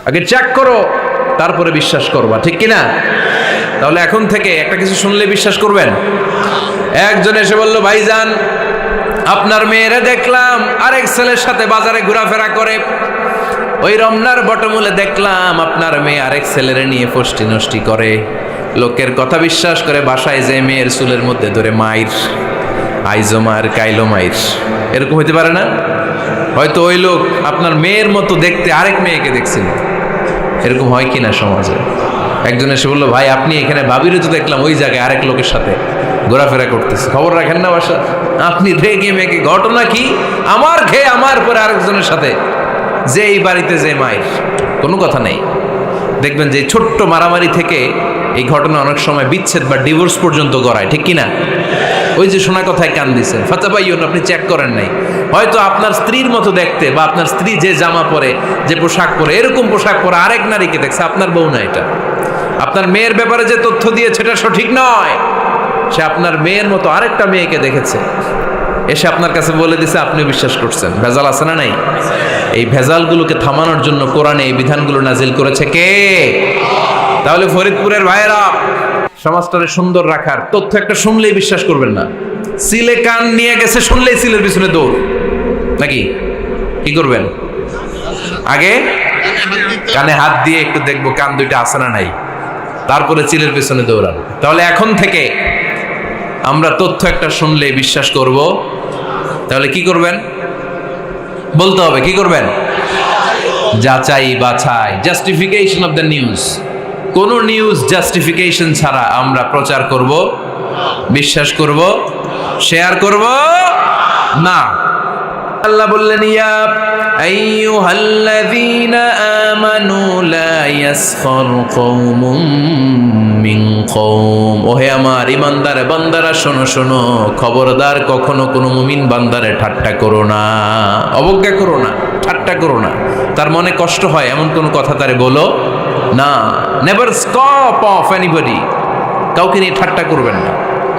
আগে চেক করো, তারপরে বিশ্বাস করবা, ঠিক কিনা? তাহলে এখন থেকে একটা কিছু শুনলে বিশ্বাস করবেন। একজন এসে বলল, ভাইজান আপনার মেয়েরা দেখলাম আরেক ছেলের সাথে বাজারে ঘোরাফেরা করে, ওই রমনার বটমূলে দেখলাম আপনার মেয়ে আরেক ছেলেরে নিয়ে ফষ্টি নষ্টি করে, লোকের কথা বিশ্বাস করে বাসায় যে মেয়ের চুলের মধ্যে ধরে মাইর, আইজো মায়ের কাইলো মাইর। এরকম হতে পারে না? হয়তো ওই লোক আপনার মেয়ের মতো দেখতে আরেক মেয়েকে দেখছিল। এরকম হয় কিনা সমাজে? একজন এসে বললো, ভাই আপনি এখানে ভাবিরে তো দেখলাম ওই জায়গায় আরেক লোকের সাথে ঘোরাফেরা করতেছে, খবর রাখেন না বাসা? আপনি রেগে মেগে, ঘটনা কি? আমার খেয়ে আমার পরে আরেকজনের সাথে, যে এই বাড়িতে যে মায়ের, কোনো কথা নেই। দেখবেন যে ছোট্ট মারামারি থেকে এই ঘটনা অনেক সময় বিচ্ছেদ বা ডিভোর্স পর্যন্ত গড়ায়, ঠিক কিনা? ওই যে শোনা কথায় কান দিচ্ছেন, ফাতা পাইয়ন, আপনি চেক করেন নাই। হয়তো আপনার স্ত্রীর মতো দেখতে বা আপনার স্ত্রী যে জামা পরে, যে পোশাক পরে, এরকম পোশাক পরে আরেক নারীকে দেখছে, আপনার বউ না এটা। আপনার মেয়ের ব্যাপারে যে তথ্য দিয়েছে এটা সঠিক নয়, সে আপনার মেয়ের মতো আরেকটা মেয়েকে দেখেছে, এসে আপনার কাছে বলে দিছে, আপনি বিশ্বাস করছেন। ভেজাল আছে না নাই? এই ভেজালগুলোকে থামানোর জন্য কোরআনে এই বিধানগুলো নাজিল করেছে কে? তাহলে ফরিদপুরের ভাইয়েরা, সমাজটারে সুন্দর রাখার তথ্য একটা শুনলেই বিশ্বাস করবেন না। সিলে কান নিয়ে গেছে শুনলেই সিলের পিছনে দৌড়, নাকি? কি করবেন? আগে কানে হাত দিয়ে একটু দেখবো কান দুইটা আছে না নাই, তারপরে চিলের পিছনে দৌড়ান। তাহলে এখন থেকে আমরা তথ্য একটা শুনলে বিশ্বাস করব। তাহলে কি করবেন? বলতে হবে কি করবেন? যাচাই বাছাই, জাস্টিফিকেশন অফ দ্য নিউজ। কোন নিউজ জাস্টিফিকেশন ছাড়া আমরা প্রচার করব, বিশ্বাস করব, শেয়ার করব না। আল্লাহ বললেন, ইয়া আইয়ুহাল্লাযীনা আমানু লা ইয়াসখার কওমুম মিন কওম। ওহে আমার ঈমানদার বান্দারা, শোনো শোনো, খবরদার কখনো কোনো মুমিন বান্দারে ঠাট্টা করো না, অবজ্ঞা করো না, ঠাট্টা করো না। তার মনে কষ্ট হয় এমন কোনো কথা তারে বলো না। Never scoff of anybody. কাউকে নিয়ে ঠাট্টা করবেন না,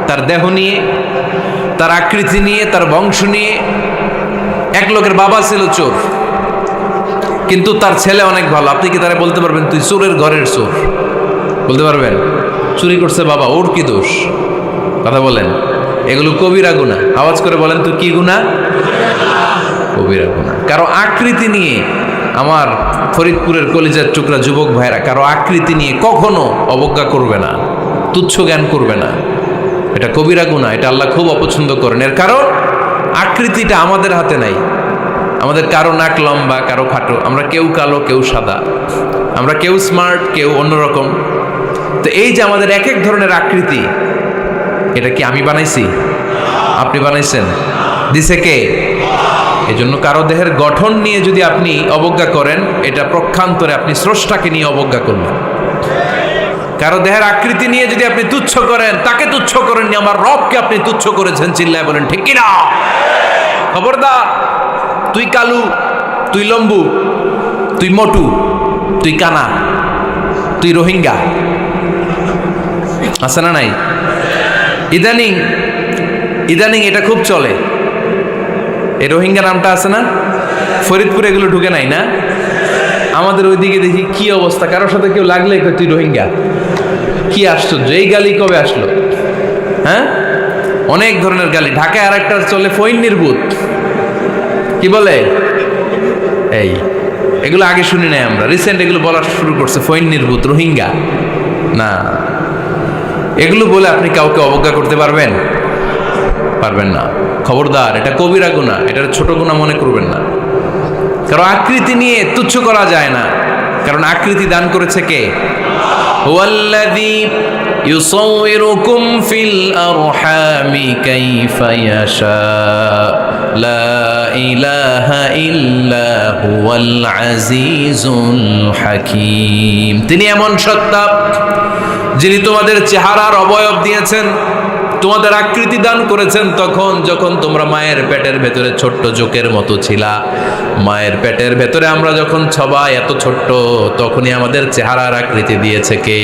তার দেহ নিয়ে, তার আকৃতি নিয়ে, তার বংশ নিয়ে। এক লোকের বাবা ছিল চোর, কিন্তু তার ছেলে অনেক ভালো। আপনি কি তারা বলতে পারবেন তুই চোরের ঘরের চোর? বলতে পারবেন? চুরি করছে বাবা, ওর কি দোষ? কথা বলেন। এগুলো কবিরা গুনাহ। আওয়াজ করে বলেন তো কি গুনাহ? কবিরা গুনাহ। কারো আকৃতি নিয়ে, আমার ফরিদপুরের কলিজার টুকরা যুবক ভাইরা, কারো আকৃতি নিয়ে কখনো অবজ্ঞা করবে না, তুচ্ছ জ্ঞান করবে না। এটা কবিরা গুনাহ, এটা আল্লাহ খুব অপছন্দ করেন। এর কারণ আকৃতিটা আমাদের হাতে নাই। আমাদের কারো নাক লম্বা, কারো খাটো, আমরা কেউ কালো, কেউ সাদা, আমরা কেউ স্মার্ট, কেউ অন্যরকম। তো এই যে আমাদের এক এক ধরনের আকৃতি, এটা কি আমি বানাইছি? আপনি বানাইছেন? দিছে কে? এই জন্য কারো দেহের গঠন নিয়ে যদি আপনি অবজ্ঞা করেন, এটা প্রক্ষান্তরে আপনি স্রষ্টাকে নিয়ে অবজ্ঞা করলেন। কারো দেহের আকৃতি নিয়ে যদি আপনি তুচ্ছ করেন, তাকে তুচ্ছ করেননি, আমার রবকে আপনি তুচ্ছ করেছেন। চিল্লায় বলেন ঠিক কিনা? খবরদার, তুই কালু, তুই লম্বু, তুই মোটু, তুই কানা, তুই রোহিঙ্গা, আছে না নাই? ইদানিং ইদানিং এটা খুব চলে। এই রোহিঙ্গা নামটা আছে না? ফরিদপুরে এগুলো ঢুকে নাই না? আমাদের ওইদিকে দেখি কি অবস্থা, কারোর সাথে কেউ লাগলে তুই রোহিঙ্গা। কি আশ্চর্য, এই গালি কবে আসলো? হ্যাঁ, অনেক ধরনের গালি। ঢাকায় আর একটা চলে ফইন্নির ভূত, কি বলে? এই এগুলো আগে শুনি নাই আমরা, রিসেন্ট এগুলো বলা শুরু করছে। ফইন্নির ভূত, রোহিঙ্গা না, এগুলো বলে আপনি কাউকে অবজ্ঞা করতে পারবেন? পারবেন না। খবরদার, এটা কবিরা গুনাহ, এটার ছোট গুনাহ মনে করবেন না। কারণ আকৃতি নিয়ে তুচ্ছ করা যায় না, কারণ আকৃতি দান করেছে কে? হুয়াল্লাযী ইউসাউইরুকুম ফিল আরহামি কাইফা ইয়াশা লা ইলাহা ইল্লা হুয়াল আজিজুল হাকীম। তিনি এমন সত্তা যিনি তোমাদের চেহারার অবয়ব দিয়েছেন, তোমাদের আকৃতি দান করেছেন তখন যখন তোমরা মায়ের পেটের ভেতরে ছোট্ট জোকের মতো ছিলা। মায়ের পেটের ভেতরে আমরা যখন সবাই এত ছোট্ট, তখনই আমাদের চেহারার আকৃতি দিয়েছে কে?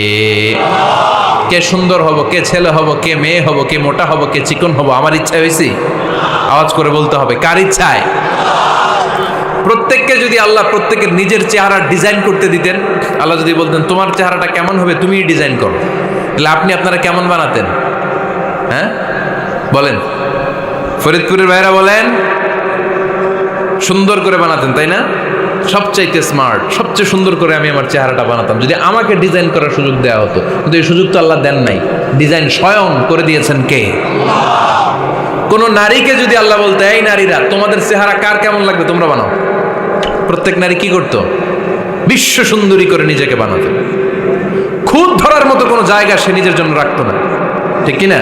কে সুন্দর হব, কে ছেলে হব, কে মেয়ে হব, কে মোটা হব, কে চিকন হব? আমার ইচ্ছা হয়েছি? আওয়াজ করে বলতে হবে, কার ইচ্ছায়? প্রত্যেককে যদি আল্লাহ প্রত্যেকের নিজের চেহারা ডিজাইন করতে দিতেন, আল্লাহ যদি বলতেন তোমার চেহারাটা কেমন হবে তুমিই ডিজাইন করো, তাহলে আপনারা কেমন বানাতেন? হ্যাঁ বলেন, ফরিদপুরের ভাইরা বলেন, সুন্দর করে বানাতেন তাই না? সবচাইতে স্মার্ট, সবচেয়ে সুন্দর করে আমি আমার চেহারাটা বানাতাম যদি আমাকে ডিজাইন করার সুযোগ দেওয়া হতো। কিন্তু এই সুযোগ তো আল্লাহ দেন নাই। ডিজাইন স্বয়ং করে দিয়েছেন কে? কোন নারীকে যদি আল্লাহ বলতে এই নারীরা তোমাদের চেহারা কার কেমন লাগবে তোমরা বানাও, প্রত্যেক নারী কি করতো? বিশ্ব সুন্দরী করে নিজেকে বানাতো। খুদ ধরার মতো কোনো জায়গা সে নিজের জন্য রাখতো না, ঠিক কিনা?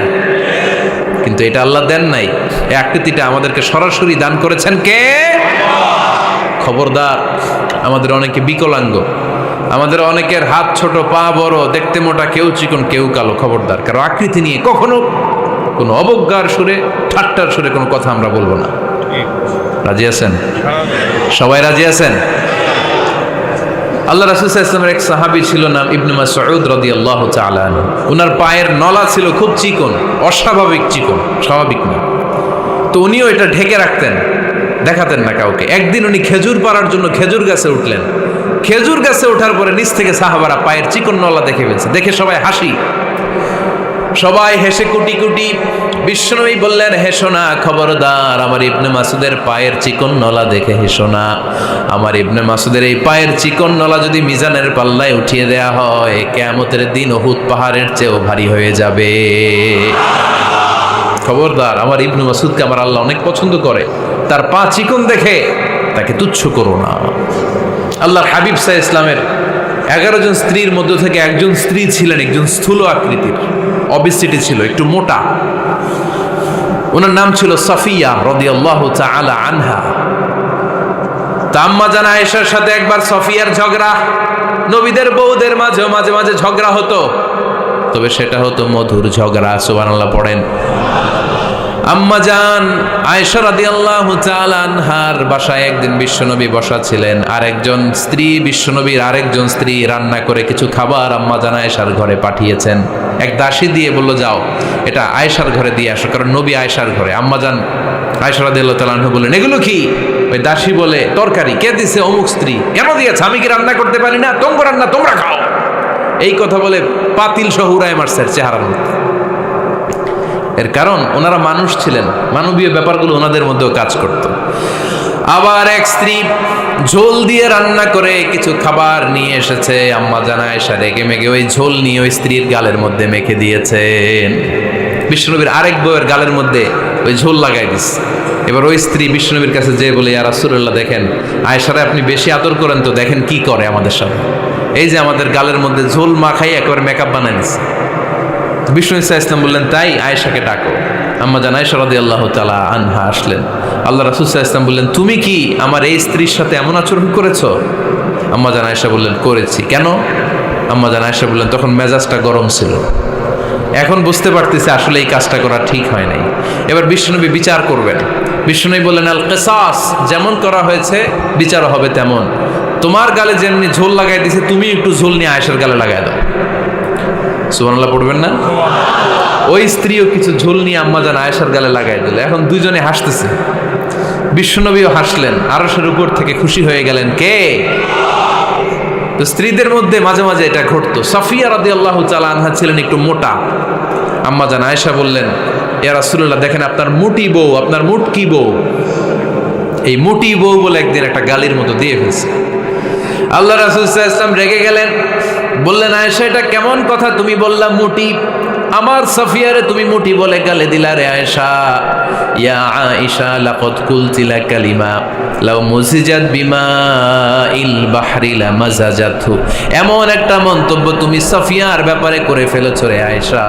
কিন্তু এটা আল্লাহ দেন নাই। এই আকৃতিটা আমাদেরকে সরাসরি দান করেছেন কে? খবরদার, আমাদের অনেকে বিকলাঙ্গ, আমাদের অনেকের হাত ছোট, পা বড়, দেখতে মোটা, কেউ চিকন কেউ কালো। খবরদার, কারো আকৃতি নিয়ে কখনো কোনো অবজ্ঞার সুরে, ঠাট্টার সুরে কোনো কথা আমরা বলবো না। রাজি আছেন? সবাই রাজি আছেন? আল্লাহ রাসূল সাল্লাল্লাহু আলাইহি ওয়াসাল্লামের এক সাহাবী ছিল, নাম ইবনে মাসউদ রাদিয়াল্লাহু তাআলা আনহু। ওনার পায়ের নলা ছিল খুব চিকন, অস্বাভাবিক চিকন, স্বাভাবিক না। তো উনিও এটা ঢেকে রাখতেন, দেখাতেন না কাউকে। একদিন উনি খেজুর পাড়ার জন্য খেজুর গাছে উঠলেন। খেজুর গাছে ওঠার পরে নিচ থেকে সাহাবারা পায়ের চিকন নলা দেখে ফেলছে। দেখে সবাই হাসি, সবাই হেসে কুটি কুটি। বিশ্বনবী বললেন, হেসো না, খবরদার, আমার ইবনে মাসুদের পায়ের চিকন নলা দেখে হেসো না। আমার ইবনে মাসুদের এই পায়ের চিকন নলা যদি মিজানের পাল্লায় উঠিয়ে দেয়া হয়, কিয়ামতের দিন উহুদ পাহাড়ের চেয়েও ভারী হয়ে যাবে। খবরদার, আমার ইবনে মাসুদকে আমার আল্লাহ অনেক পছন্দ করে, তার পা চিকন দেখে তাকে তুচ্ছ করো না। আল্লাহর হাবিব সাল্লাল্লাহু আলাইহি ইসলামের 11 জন স্ত্রীর মধ্য থেকে একজন স্ত্রী ছিলেন একজন স্থূল আকৃতির, অবিসিটি ছিল, একটু মোটা। ওনার নাম ছিল সাফিয়া রাদিয়াল্লাহু তাআলা আনহা। আম্মা জান আয়েশার সাথে একবার সাফিয়ার ঝগড়া। নবীদের বউদের মাঝে মাঝে মাঝে ঝগড়া হতো, তবে সেটা হতো মধুর ঝগড়া। সুবহানাল্লাহ পড়েন। আম্মা জান আয়েশা রাদিয়াল্লাহু তাআলা আনহার বাসায় একদিন বিশ্বনবী বসা ছিলেন। আরেকজন স্ত্রী, বিশ্বনবীর আরেকজন স্ত্রী রান্না করে কিছু খাবার আম্মা জান আয়েশার ঘরে পাঠিয়েছেন। এক দাসী দিয়ে বলল, যাও এটা আয়েশার ঘরে দিয়ে আসো, কারণ নবী আয়েশার ঘরে। আম্মা জান আয়েশা রাদিয়াল্লাহু তাআলা আনহা বললেন, এগুলো কি? ওই দাসী বলে, তরকারি। কে দিছে? অমুক স্ত্রী। কেন দিয়েছে? আমি কি রান্না করতে পারি না? তোমরা রান্না তোমরা খাও। এই কথা বলে পাতিল সহ উড়ায় মারছে চেহারার মধ্যে। এর কারণ ওনারা মানুষ ছিলেন, মানবীয় ব্যাপারগুলো ওনাদের মধ্যেও কাজ করত। আবার এক স্ত্রী ঝোল দিয়ে রান্না করে কিছু খাবার নিয়ে এসেছে। আম্মা জান আয়েশা রেগে মেগে ওই ঝোল নিয়ে ওই স্ত্রীর গালের মধ্যে মেখে দিয়েছেন। বিশ্বনবীর আরেক বউয়ের গালের মধ্যে ওই ঝোল লাগাই দিচ্ছে। এবার ওই স্ত্রী বিশ্বনবীর কাছে যেয়ে বলে, ইয়া রাসূলুল্লাহ, দেখেন আয়েশারে আপনি বেশি আদর করেন তো, দেখেন কি করে আমাদের সাথে। এই যে আমাদের গালের মধ্যে ঝোল মাখাই একবার মেকআপ বানাই দিচ্ছে। বিষ্ণু ইসা ইসলাম বললেন, তাই আয়েশাকে ডাকো। আম্মা জান আয়েশা রাদিয়াল্লাহু তাআলা আনহা আসলেন। আল্লাহ রাসূল সাল্লাল্লাহু আলাইহি ওয়াসাল্লাম বললেন, তুমি কি আমার এই স্ত্রীর সাথে এমন আচরণ করেছো? আম্মা জান আয়েশা বললেন, করেছি। কেন? আম্মা জান আয়েশা বললেন, তখন মেজাজটা গরম ছিল, এখন বুঝতে পারতেছি আসলে এই কাজটা করা ঠিক হয় নাই। এবার বিশ্বনবী বিচার করবেন। বিশ্বনবী বললেন, আল কিসাস, যেমন করা হয়েছে বিচার হবে তেমন। তোমার গালে যেমনি ঝোল লাগাই দিয়েছে, তুমি একটু ঝোল নিয়ে আয়েশার গালে লাগাই দাও। সুবহানাল্লাহ পড়বেন না? ওই স্ত্রীও কিছু ঝোল নিয়ে আম্মা জান আয়েশার গালে লাগাই দিল। এখন দুইজনে হাসতেছে, বিশ্বনবীও হাসলেন, আরশের উপর থেকে খুশি হয়ে গেলেন কে? তো স্ত্রীদের মধ্যে মাঝে মাঝে এটা ঘটতো। সাফিয়া রাদিয়াল্লাহু তাআলা আনহা ছিলেন একটু মোটা। আম্মা জান আয়েশা বললেন, ইয়া রাসূলুল্লাহ, দেখেন আপনার মুটি বউ, আপনার মুটকি বউ, এই মুটি বউ বলে একদিন একটা গালির মতো দিয়ে ফেলছে। আল্লাহ রাসূল সাল্লাল্লাহু আলাইহি ওয়াসাল্লাম রেগে গেলেন, বললেন, আয়েশা এটা কেমন কথা তুমি বললা মুটি? আমার সাফিয়ারে তুমি মুটি বলে গালে দিলা রে আয়েশা। ইয়া আয়েশা লাকাদ কুলতি লা কালিমা লাউ মুজিজাত বিমাইল বাহরি লামাজাজাতহু। এমন একটা মন্তব্য তুমি সাফিয়ার ব্যাপারে করে ফেলেছো রে আয়েশা,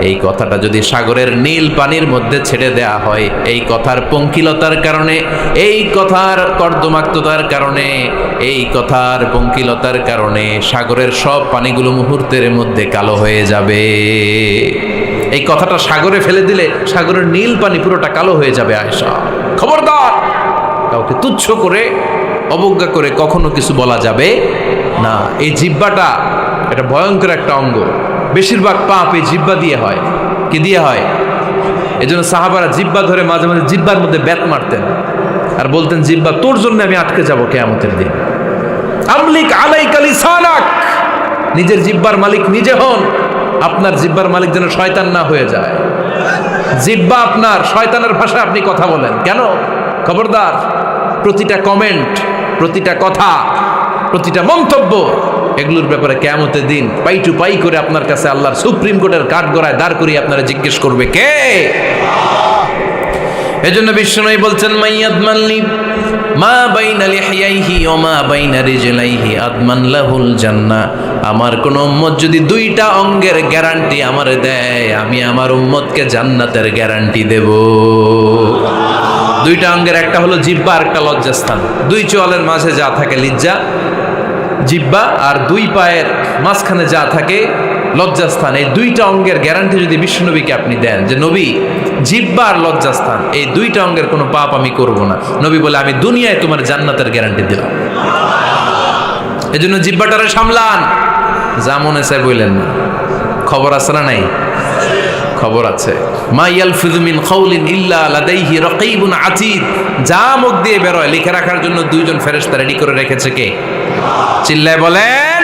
এই কথাটা যদি সাগরের নীল পানির মধ্যে ছেড়ে দেয়া হয়, এই কথার পঙ্কিলতার কারণে, এই কথার কর্দমাক্ততার কারণে, এই কথার পঙ্কিলতার কারণে সাগরের সব পানিগুলো মুহূর্তের মধ্যে কালো হয়ে যাবে। এই কথাটা সাগরে ফেলে দিলে সাগরের নীল পানি পুরোটা কালো হয়ে যাবে। আয়েশা, খবরদার, কাউকে তুচ্ছ করে অবজ্ঞা করে কখনো কিছু বলা যাবে না। এই জিহ্বাটা এটা ভয়ঙ্কর একটা অঙ্গ। বেশিরভাগ পাপ এই জিহ্বা দিয়ে হয়। কি দিয়ে হয়? এই জন্য সাহাবারা জিহ্বা ধরে মাঝে মাঝে জিহ্বার মধ্যে ব্যাত মারতেন। আর বলতেন জিহ্বা তোর জন্য আমি আটকে যাব কিয়ামতের দিন। আমলিক আলাইকা লিসানাক, নিজের জিহ্বার মালিক নিজে হন। আপনার জিহ্বার মালিক যেন শয়তান না হয়ে যায়। জিহ্বা আপনার, শয়তানের ভাষায় আপনি কথা বলেন কেন? খবরদার, প্রতিটা কমেন্ট, প্রতিটা কথা, প্রতিটা মন্তব্য, এগুলোর ব্যাপারে কিয়ামতের দিন পাই টু পাই করে আপনার কাছে আল্লাহর সুপ্রিম কোর্টের কাঠগড়ায় দাঁড় করিয়ে আপনারা জিজ্ঞেস করবে কে? এজন্য বিশ্বনবী বলছেন মাইয়াদমানলি মা বাইনা লিহিয়াইহি ওয়া মা বাইনা রিজলাইহি আদমান লাহুল জান্নাহ। আমার কোন উম্মত যদি দুইটা অঙ্গের গ্যারান্টি আমারে দেয়, আমি আমার উম্মতকে জান্নাতের গ্যারান্টি দেব। দুইটা অঙ্গের, একটা হলো জিহ্বা আর একটা লজ্জাস্থান। দুই চোয়ালের মাঝে যা থাকে লিজ্জা জিহ্বা, আর দুই পায়ের মাঝখানে যা থাকে লজ্জাস্থান। এই দুইটা অঙ্গের গ্যারান্টি যদি বিশ্বনবীকে আপনি দেন যে নবী জিহ্বা আর লজ্জাস্থান এই দুইটা অঙ্গের কোনো পাপ আমি করব না, নবী বলে আমি দুনিয়ায় তোমার জান্নাতের গ্যারান্টি দিলাম। এজন্য জিহ্বাটারে সামলান, যা মনে চায় বললেন না। খবর আছে না নাই? খবর আছে। মা ইয়ালফিযু মিন কাউলিন ইল্লা লাদাইহি রাকীবুন আতীদ। যা মুখ দিয়ে বেরোয় লিখে রাখার জন্য দুইজন ফেরেশতা রেডি করে রেখেছে কে? চিল্লায় বলেন।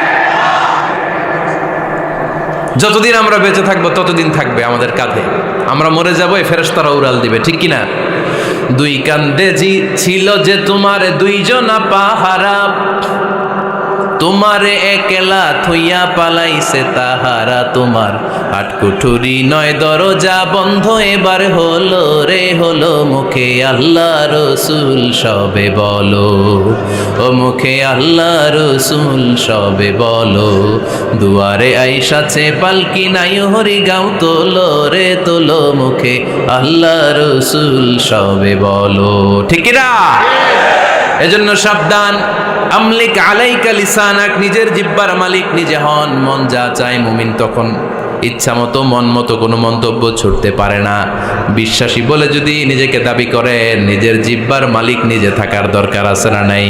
যতদিন আমরা বেঁচে থাকবো ততদিন থাকবে আমাদের কাঁধে। আমরা মরে যাবো, এই ফেরেশতারা উড়াল দিবে, ঠিক কিনা? দুই কান্দে জি ছিল যে তোমার দুইজনা পাহারা, তোমারে একলা থইয়া পালাইছে তাহারা। তোমার আটকুঠুরি নয় দরজা বন্ধ এবার হলো রে হলো। মুখে আল্লাহ রসুল সবে বলো, ও মুখে আল্লাহ রসুল সবে বলো। দুয়ারে আইসাছে পালকি নাই হরি গাও তোলো রে তোলো। মুখে আল্লাহ রসুল সবে বলো, ঠিক না? এজন্য সাবধান। আমলিক আলাইকা লিসানাক, নিজের জিহ্বার মালিক নিজে হন। মন যা চায় মুমিন তখন ইচ্ছা মতো মন মতো কোনো মন্তব্য ছুটতে পারে না। বিশ্বাসী বলে যদি নিজেকে দাবি করেন, নিজের জিহ্বার মালিক নিজে থাকার দরকার আছে না নাই?